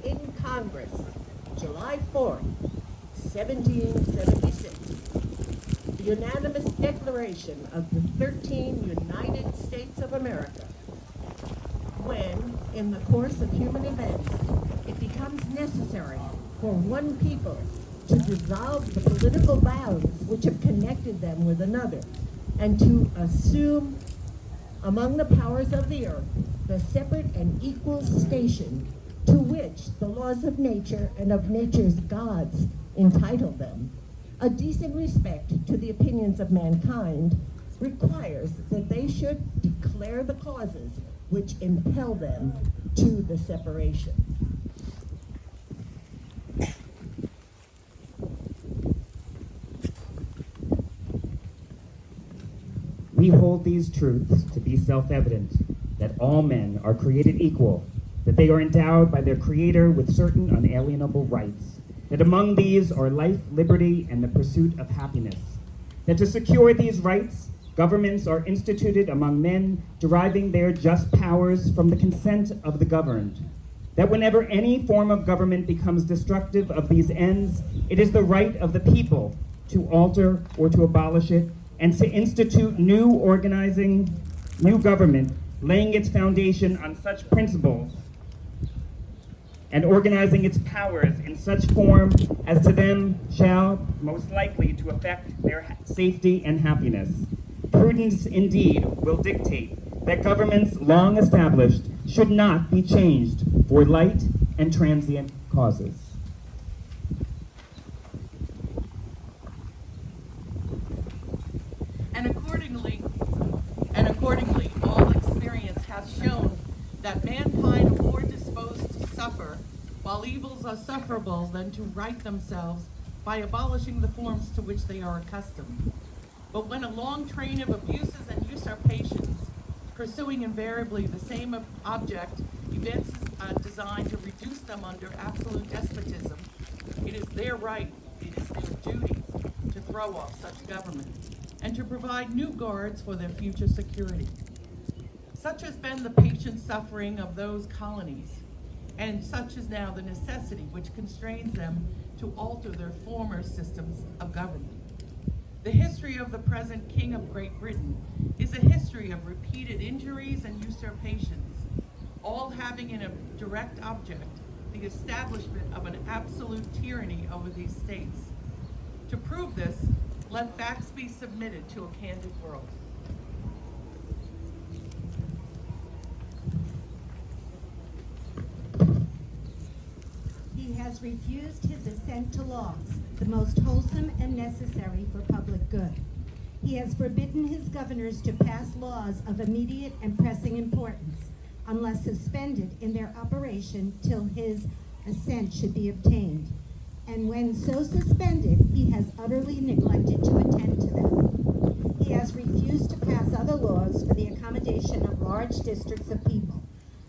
in Congress, July 4th, 1776, the unanimous declaration of the 13 United States of America, when, in the course of human events, it becomes necessary for one people to dissolve the political bounds which have connected them with another, and to assume among the powers of the earth the separate and equal station to which the laws of nature and of nature's gods entitle them, a decent respect to the opinions of mankind requires that they should declare the causes which impel them to the separation. We hold these truths to be self-evident, that all men are created equal, that they are endowed by their Creator with certain unalienable rights, that among these are life, liberty, and the pursuit of happiness, that to secure these rights, governments are instituted among men, deriving their just powers from the consent of the governed, that whenever any form of government becomes destructive of these ends, it is the right of the people to alter or to abolish it, and to institute new government, laying its foundation on such principles and organizing its powers in such form as to them shall most likely to affect their safety and happiness. Prudence indeed will dictate that governments long established should not be changed for light and transient causes. And accordingly, all experience has shown that mankind are more disposed to suffer while evils are sufferable than to right themselves by abolishing the forms to which they are accustomed. But when a long train of abuses and usurpations, pursuing invariably the same object, events designed to reduce them under absolute despotism, it is their right, it is their duty to throw off such government and to provide new guards for their future security. Such has been the patient suffering of those colonies, and such is now the necessity which constrains them to alter their former systems of government. The history of the present King of Great Britain is a history of repeated injuries and usurpations, all having in a direct object the establishment of an absolute tyranny over these states. To prove this, let facts be submitted to a candid world. He has refused his assent to laws, the most wholesome and necessary for public good. He has forbidden his governors to pass laws of immediate and pressing importance, unless suspended in their operation till his assent should be obtained. And when so suspended, he has utterly neglected to attend to them. He has refused to pass other laws for the accommodation of large districts of people,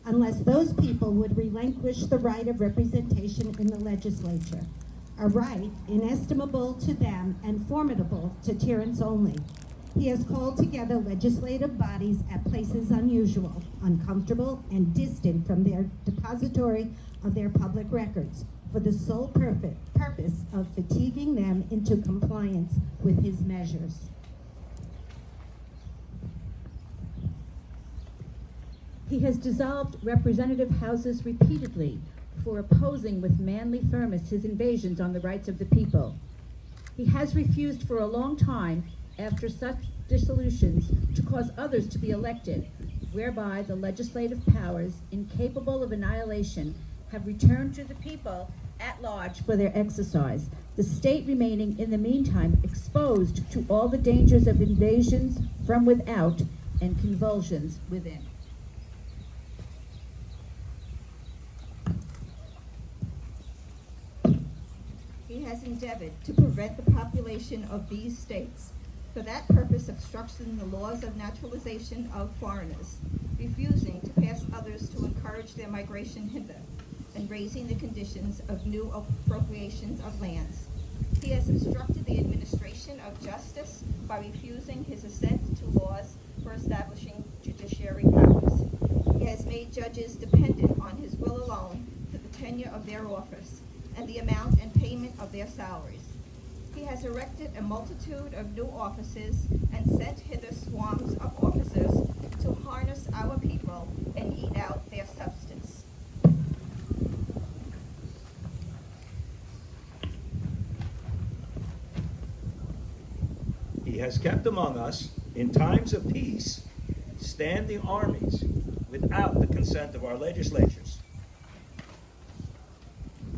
unless those people would relinquish the right of representation in the legislature, a right inestimable to them and formidable to tyrants only. He has called together legislative bodies at places unusual, uncomfortable, and distant from their depository of their public records, for the sole purpose of fatiguing them into compliance with his measures. He has dissolved representative houses repeatedly for opposing with manly firmness his invasions on the rights of the people. He has refused for a long time, after such dissolutions, to cause others to be elected, whereby the legislative powers, incapable of annihilation, have returned to the people at large for their exercise, the state remaining in the meantime exposed to all the dangers of invasions from without and convulsions within. He has endeavored to prevent the population of these states, for that purpose obstructing the laws of naturalization of foreigners, refusing to pass others to encourage their migration hither, and raising the conditions of new appropriations of lands. He has obstructed the administration of justice by refusing his assent to laws for establishing judiciary powers. He has made judges dependent on his will alone for the tenure of their office and the amount and payment of their salaries. He has erected a multitude of new offices and sent hither swarms of officers to harness our people and eat out their substance. He has kept among us, in times of peace, standing armies without the consent of our legislatures.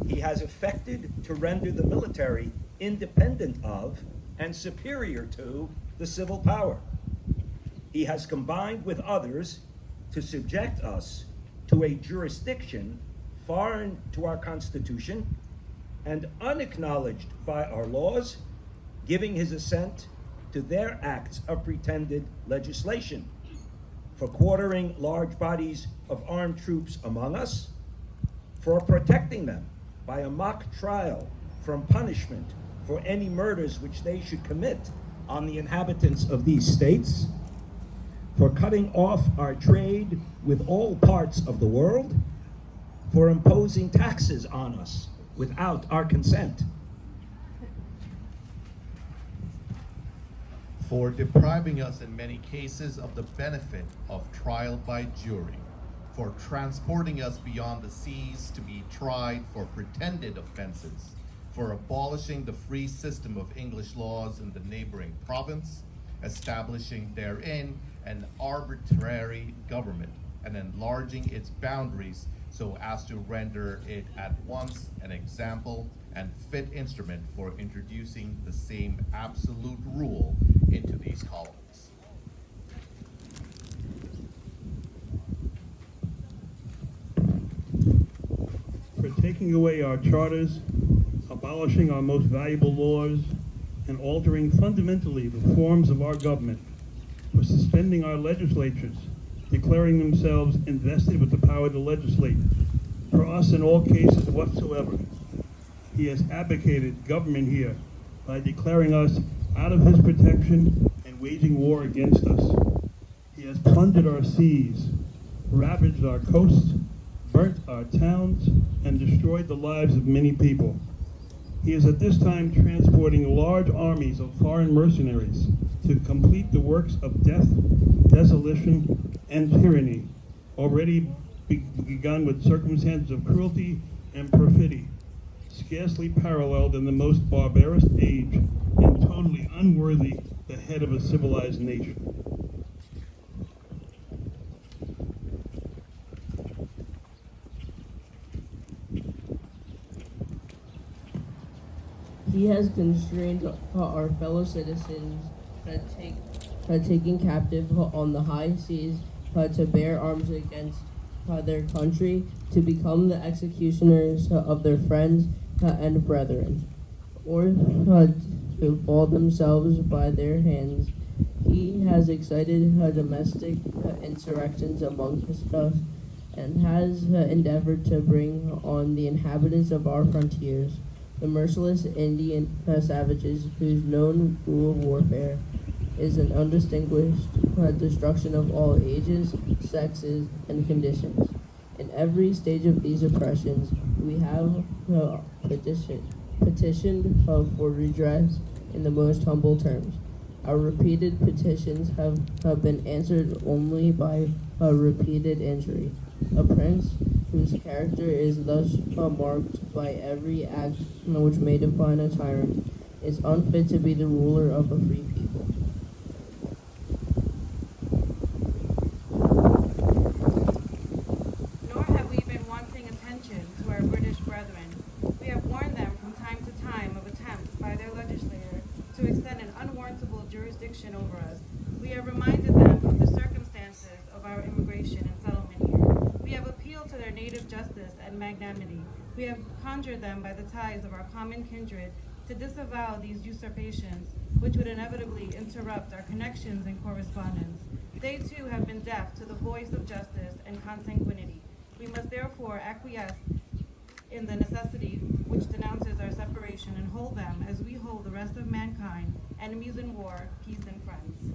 He has effected to render the military independent of and superior to the civil power. He has combined with others to subject us to a jurisdiction foreign to our Constitution and unacknowledged by our laws, giving his assent to their acts of pretended legislation, for quartering large bodies of armed troops among us, for protecting them by a mock trial from punishment for any murders which they should commit on the inhabitants of these states, for cutting off our trade with all parts of the world, for imposing taxes on us without our consent, for depriving us in many cases of the benefit of trial by jury, for transporting us beyond the seas to be tried for pretended offenses, for abolishing the free system of English laws in the neighboring province, establishing therein an arbitrary government, and enlarging its boundaries so as to render it at once an example and fit instrument for introducing the same absolute rule into these colonies. For taking away our charters, abolishing our most valuable laws, and altering fundamentally the forms of our government, for suspending our legislatures, declaring themselves invested with the power to legislate, for us in all cases whatsoever. He has abdicated government here by declaring us out of his protection and waging war against us. He has plundered our seas, ravaged our coasts, burnt our towns, and destroyed the lives of many people. He is at this time transporting large armies of foreign mercenaries to complete the works of death, desolation, and tyranny, already begun with circumstances of cruelty and perfidy, scarcely paralleled in the most barbarous age and totally unworthy the head of a civilized nation. He has constrained our fellow citizens taking captive on the high seas to bear arms against their country, to become the executioners of their friends and brethren, or to fall themselves by their hands. He has excited domestic insurrections amongst us, and has endeavored to bring on the inhabitants of our frontiers the merciless Indian savages, whose known rule of warfare is an undistinguished destruction of all ages, sexes, and conditions. In every stage of these oppressions, we have petitioned for redress in the most humble terms. Our repeated petitions have been answered only by a repeated injury. A prince whose character is thus marked by every act which may define a tyrant is unfit to be the ruler of a free people. Nor have we been wanting attention to our British brethren. We have warned them from time to time of attempts by their legislator to extend an unwarrantable jurisdiction over us. We have reminded them of the circumstances of our immigration and settlement here. We have appealed to their native justice and magnanimity. We have conjured them by the ties of our common kindred to disavow these usurpations, which would inevitably interrupt our connections and correspondence. They too have been deaf to the voice of justice and consanguinity. We must therefore acquiesce in the necessity which denounces our separation and hold them as we hold the rest of mankind, enemies in war, peace and friends.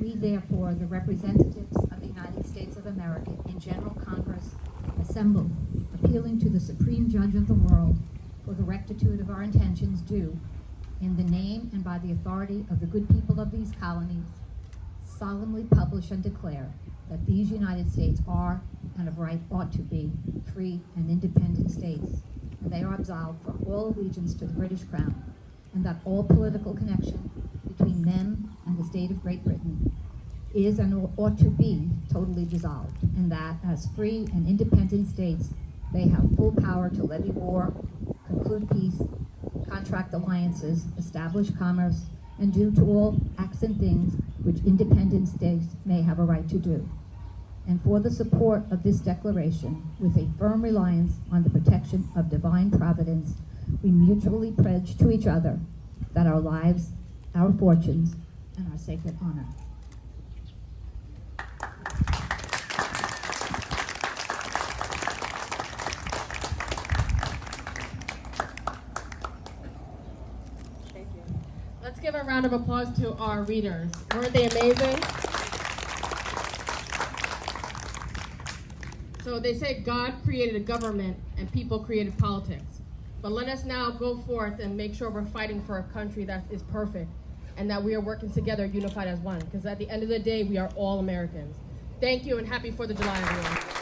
We therefore, the representatives of the United States of America in General Congress, assembled, appealing to the Supreme Judge of the world for the rectitude of our intentions, do, in the name and by the authority of the good people of these colonies, solemnly publish and declare that these United States are, and of right ought to be, free and independent states, and they are absolved from all allegiance to the British Crown, and that all political connection between them and the state of Great Britain is and ought to be totally dissolved, and that as free and independent states, they have full power to levy war, conclude peace, contract alliances, establish commerce, and do to all acts and things which independent states may have a right to do. And for the support of this declaration, with a firm reliance on the protection of divine providence, we mutually pledge to each other that our lives, our fortunes, and our sacred honor. Thank you. Let's give a round of applause to our readers. Weren't they amazing? So they say God created a government and people created politics. But let us now go forth and make sure we're fighting for a country that is perfect and that we are working together unified as one. Because at the end of the day, we are all Americans. Thank you and happy 4th of July, everyone.